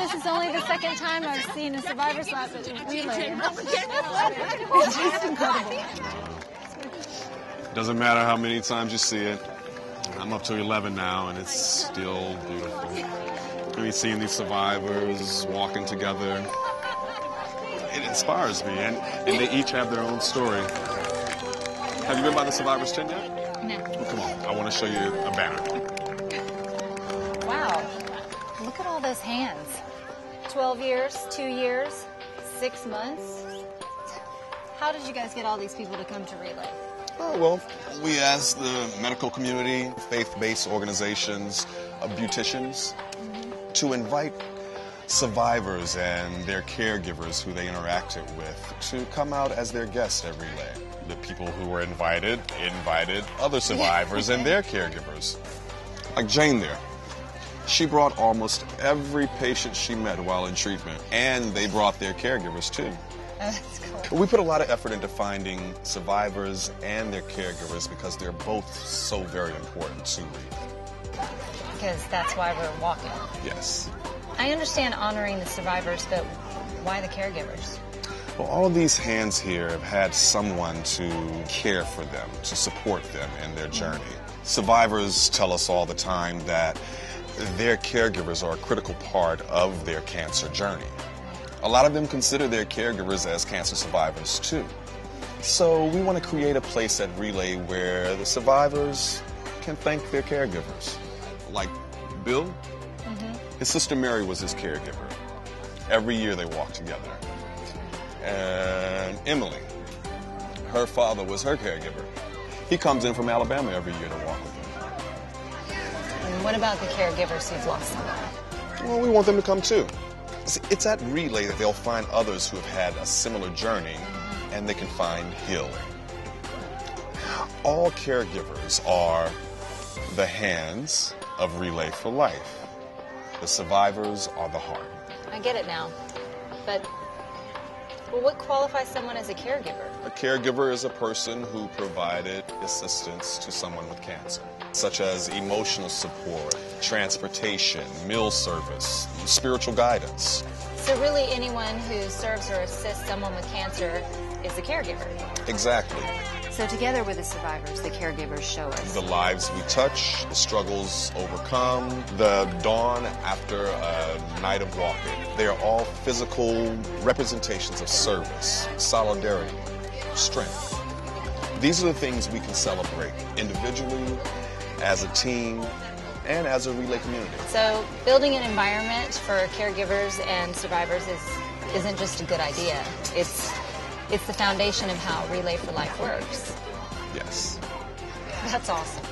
this is only the second time I've seen a Survivors lap at relay. It's just incredible. Doesn't matter how many times you see it. I'm up to 11 now, and it's still beautiful. I mean, seeing these survivors walking together, it inspires me, and they each have their own story. Have you been by the Survivors tent yet? No. Well, come on, I want to show you a banner. Wow. Look at all those hands. 12 years, 2 years, 6 months. How did you guys get all these people to come to Relay? Oh, well, we asked the medical community, faith-based organizations, beauticians, to invite survivors and their caregivers who they interacted with to come out as their guests at Relay. The people who were invited other survivors and their caregivers. Like Jane there. She brought almost every patient she met while in treatment, and they brought their caregivers too. That's cool. We put a lot of effort into finding survivors and their caregivers because they're both so very important to Relay. Because that's why we're walking. Yes. I understand honoring the survivors, but why the caregivers? Well, all of these hands here have had someone to care for them, to support them in their journey. Survivors tell us all the time that their caregivers are a critical part of their cancer journey. A lot of them consider their caregivers as cancer survivors too. So we want to create a place at Relay where the survivors can thank their caregivers. Like Bill, his sister Mary was his caregiver. Every year they walked together. And Emily, her father was her caregiver. He comes in from Alabama every year to walk with him. And what about the caregivers who've lost someone? Well, we want them to come too. See, it's at Relay that they'll find others who have had a similar journey and they can find healing. All caregivers are the hands of Relay for Life. The survivors are the heart. I get it now. But what qualifies someone as a caregiver? A caregiver is a person who provided assistance to someone with cancer, such as emotional support, transportation, meal service, spiritual guidance. So really anyone who serves or assists someone with cancer is a caregiver? Exactly. So together with the survivors, the caregivers show us The lives we touch, the struggles overcome, the dawn after a night of walking. They are all physical representations of service, solidarity, strength. These are the things we can celebrate individually, as a team, and as a Relay community. So building an environment for caregivers and survivors isn't just a good idea. It's the foundation of how Relay for Life works. Yes. That's awesome.